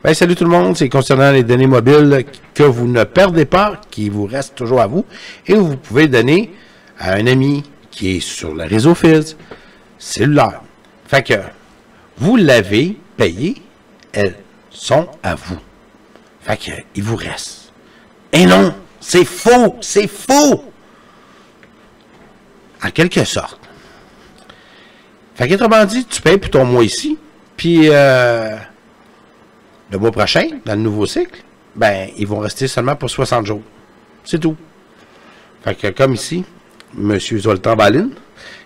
Ben, salut tout le monde, c'est concernant les données mobiles que vous ne perdez pas, qui vous restent toujours à vous, et vous pouvez donner à un ami qui est sur le réseau Fizz cellulaire. Fait que vous l'avez payé, elles sont à vous. Fait que il vous reste. Et non, c'est faux, c'est faux! En quelque sorte. Fait qu'autrement dit, tu payes pour ton mois ici, puis le mois prochain, dans le nouveau cycle, ben, ils vont rester seulement pour 60 jours. C'est tout. Fait que, comme ici, M. Zoltan Balin,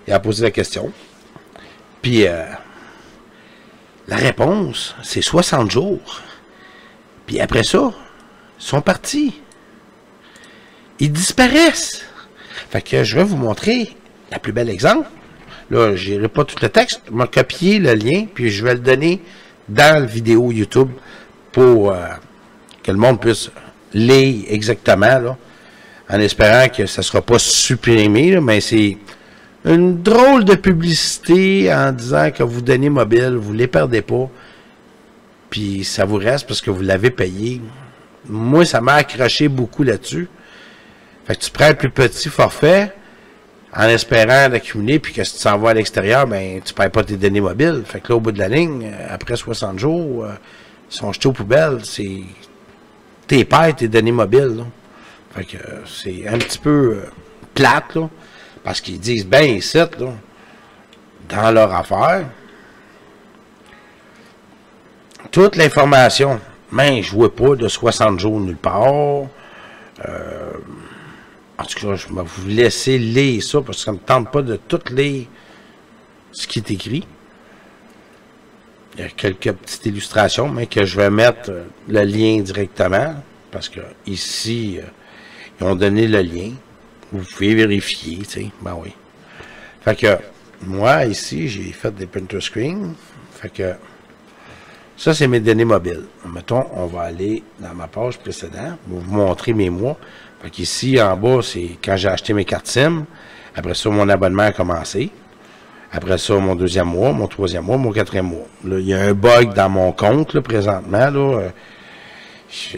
il a posé la question. Puis, la réponse, c'est 60 jours. Puis après ça, ils sont partis. Ils disparaissent. Fait que je vais vous montrer la plus belle exemple. Là, je n'irai pas tout le texte. Je vais copier le lien, puis je vais le donner dans la vidéo YouTube pour que le monde puisse lire exactement, là, en espérant que ça ne sera pas supprimé, là, mais c'est une drôle de publicité en disant que vous donnez mobile, vous ne les perdez pas, puis ça vous reste parce que vous l'avez payé. Moi, ça m'a accroché beaucoup là-dessus. Fait que tu prends le plus petit forfait en espérant d'accumuler, puis que si tu s'en vas à l'extérieur, ben tu ne perds pas tes données mobiles. Fait que là, au bout de la ligne, après 60 jours, ils sont jetés aux poubelles. C'est tes perds tes données mobiles. Là. Fait que c'est un petit peu plate, là, parce qu'ils disent, ben ici, là, dans leur affaire, toute l'information, mais je ne vois pas de 60 jours nulle part. En tout cas, je vais vous laisser lire ça parce que ça ne me tente pas de tout lire ce qui est écrit. Il y a quelques petites illustrations, mais que je vais mettre le lien directement parce que ici, ils ont donné le lien. Vous pouvez vérifier, tu sais. Ben oui. Fait que moi, ici, j'ai fait des printer screens. Fait que ça, c'est mes données mobiles. Mettons, on va aller dans ma page précédente. Je vais vous montrer mes mois. Fait qu'ici, en bas, c'est quand j'ai acheté mes cartes SIM. Après ça, mon abonnement a commencé. Après ça, mon deuxième mois, mon troisième mois, mon quatrième mois. Là, il y a un bug dans mon compte, là, présentement. Là, je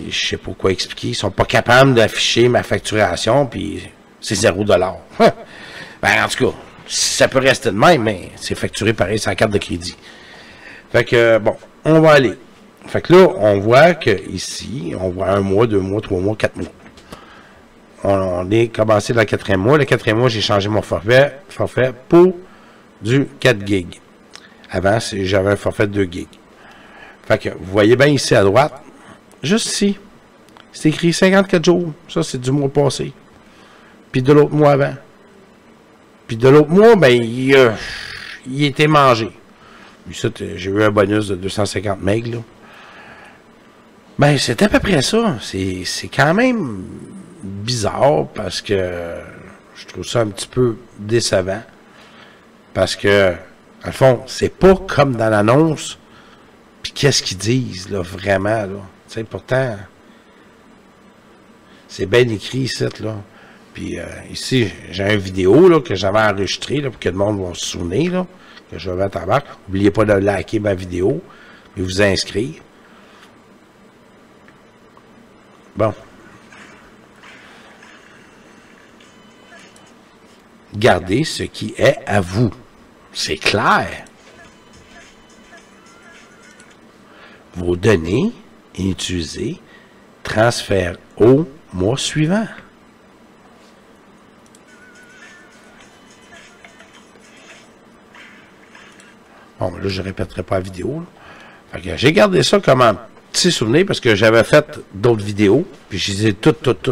sais pas quoi expliquer. Ils sont pas capables d'afficher ma facturation, puis c'est 0 $. Ben, en tout cas, ça peut rester de même, mais c'est facturé pareil sur la carte de crédit. Fait que, bon, on va aller. Fait que là, on voit que ici, on voit 1 mois, 2 mois, 3 mois, 4 mois. On est commencé dans le quatrième mois. Le quatrième mois, j'ai changé mon forfait pour du 4 gigs. Avant, j'avais un forfait de 2 gigs. Fait que, vous voyez bien ici à droite, juste ici, c'est écrit 54 jours. Ça, c'est du mois passé. Puis de l'autre mois avant. Puis de l'autre mois, ben, il était mangé. J'ai eu un bonus de 250 MB, là. Ben, c'est à peu près ça. C'est quand même bizarre parce que je trouve ça un petit peu décevant. Parce que, à le fond, c'est pas comme dans l'annonce. Puis qu'est-ce qu'ils disent, là, vraiment, là. Tu sais, pourtant, c'est bien écrit ici, là. Puis ici, j'ai une vidéo, là, que j'avais enregistrée, là, pour que le monde va se souvenir, là, que je vais mettre en marque. N'oubliez pas de liker ma vidéo et vous inscrire. Bon. Gardez ce qui est à vous. C'est clair. Vos données inutilisées transfèrent au mois suivant. Bon, là, je ne répéterai pas la vidéo. Fait que j'ai gardé ça comme un petit souvenir parce que j'avais fait d'autres vidéos. Puis je les ai toutes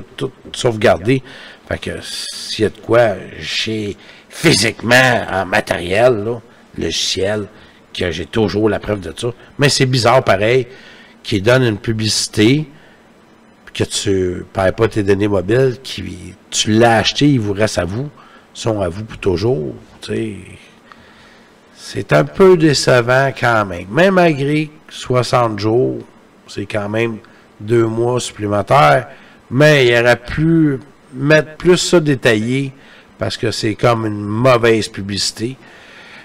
sauvegardées. Fait que s'il y a de quoi, j'ai physiquement, en matériel, là, logiciel, que j'ai toujours la preuve de ça. Mais c'est bizarre, pareil, qu'ils donnent une publicité, que tu ne perds pas tes données mobiles, tu l'as acheté, il vous reste à vous, sont à vous pour toujours. Tu sais. C'est un peu décevant quand même. Même malgré 60 jours, c'est quand même 2 mois supplémentaires, mais il aurait pu mettre plus ça détaillé parce que c'est comme une mauvaise publicité.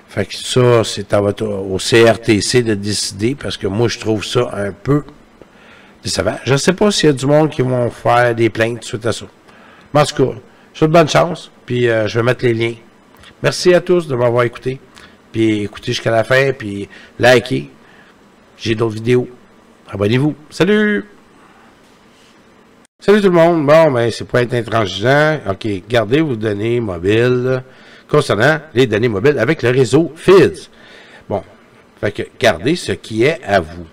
Fait que ça, c'est au CRTC de décider, parce que moi, je trouve ça un peu décevant. Je ne sais pas s'il y a du monde qui vont faire des plaintes suite à ça. Mais en tout cas, je vous souhaite bonne chance, puis je vais mettre les liens. Merci à tous de m'avoir écouté, puis écoutez jusqu'à la fin, puis likez. J'ai d'autres vidéos. Abonnez-vous. Salut! Salut tout le monde. Bon, ben, c'est pas être intransigeant. OK, gardez vos données mobiles concernant les données mobiles avec le réseau FIDS. Bon, fait que gardez ce qui est à vous.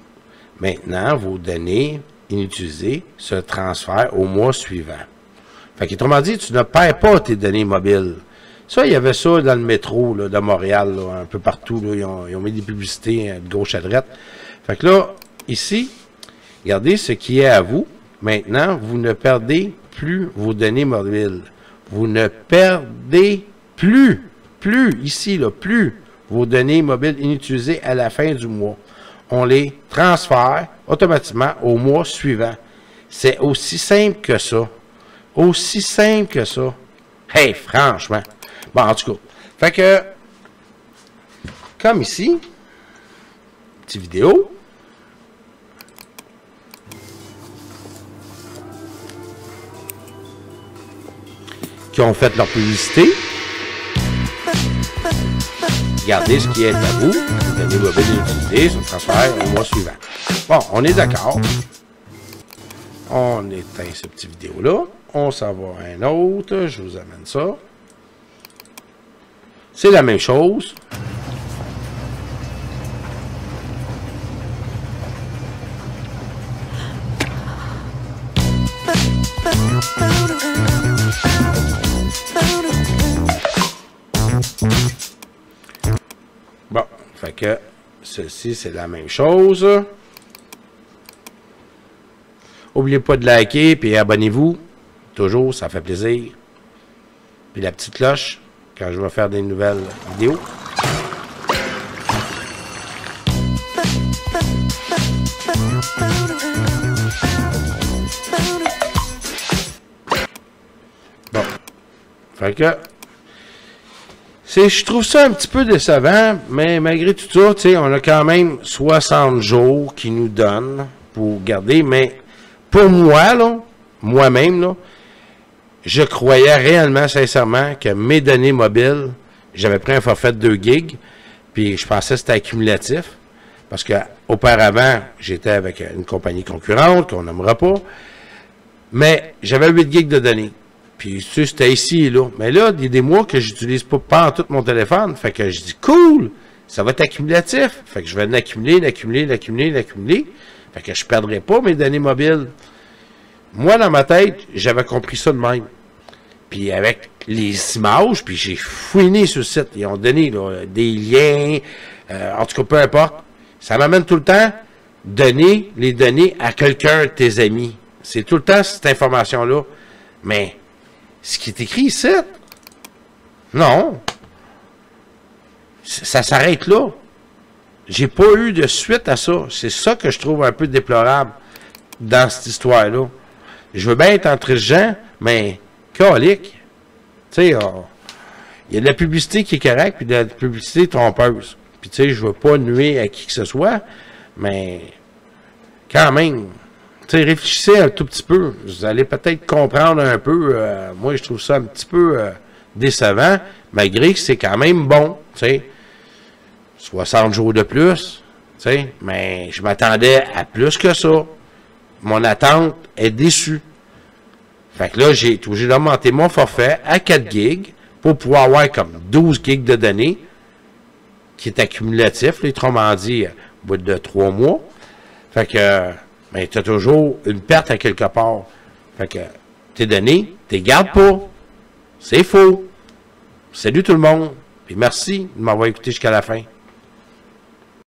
Maintenant, vos données inutilisées se transfèrent au mois suivant. Fait que, autrement dit, tu ne perds pas tes données mobiles. Ça, il y avait ça dans le métro là, de Montréal, là, un peu partout. Là, ils ont mis des publicités de gauche à droite. Fait que là, ici, regardez ce qui est à vous. Maintenant, vous ne perdez plus vos données mobiles. Vous ne perdez plus vos données mobiles inutilisées à la fin du mois. On les transfère automatiquement au mois suivant. C'est aussi simple que ça. Aussi simple que ça. Hey, franchement. Bon, en tout cas. Fait que, comme ici, petite vidéo. Qui ont fait leur publicité. Regardez ce qui est à vous. Les données mobiles utilisées se transfèrent au mois suivant. Bon, on est d'accord. On éteint cette petite vidéo-là. On s'en va à un autre. Je vous amène ça. C'est la même chose. Bon, fait que ceci, c'est la même chose. N'oubliez pas de liker et abonnez-vous. Toujours, ça fait plaisir. Puis la petite cloche, quand je vais faire des nouvelles vidéos. Bon, fait que je trouve ça un petit peu décevant, mais malgré tout ça, tu sais, on a quand même 60 jours qui nous donnent pour garder, mais pour moi, là, moi-même, là, je croyais réellement, sincèrement, que mes données mobiles, j'avais pris un forfait de 2 gigs, puis je pensais que c'était accumulatif, parce que auparavant, j'étais avec une compagnie concurrente, qu'on n'aimera pas, mais j'avais 8 gigs de données. Puis, tu sais, c'était ici et là. Mais là, il y a des mois que j'utilise pas en tout mon téléphone. Fait que je dis, cool, ça va être accumulatif. Fait que je vais l'accumuler. Fait que je perdrai pas mes données mobiles. Moi, dans ma tête, j'avais compris ça de même. Puis, avec les images, puis j'ai fouiné sur le site. Ils ont donné là, des liens, en tout cas, peu importe. Ça m'amène tout le temps, donner les données à quelqu'un de tes amis. C'est tout le temps cette information-là. Mais ce qui est écrit ici, non. Ça s'arrête là. J'ai pas eu de suite à ça. C'est ça que je trouve un peu déplorable dans cette histoire-là. Je veux bien être intransigeant, mais calique. Tu sais, il y a de la publicité qui est correcte, puis de la publicité trompeuse. Puis tu sais, je veux pas nuire à qui que ce soit, mais quand même. Tu sais, réfléchissez un tout petit peu. Vous allez peut-être comprendre un peu. Moi, je trouve ça un petit peu décevant, malgré que c'est quand même bon. Tu sais, 60 jours de plus. Tu sais, mais je m'attendais à plus que ça. Mon attente est déçue. Fait que là, j'ai été obligé d'augmenter mon forfait à 4 gigs pour pouvoir avoir comme 12 gigs de données qui est accumulatif, autrement dit, au bout de 3 mois. Fait que mais tu as toujours une perte à quelque part. Fait que tes données, tu les gardes pas. C'est faux. Salut tout le monde. Puis merci de m'avoir écouté jusqu'à la fin.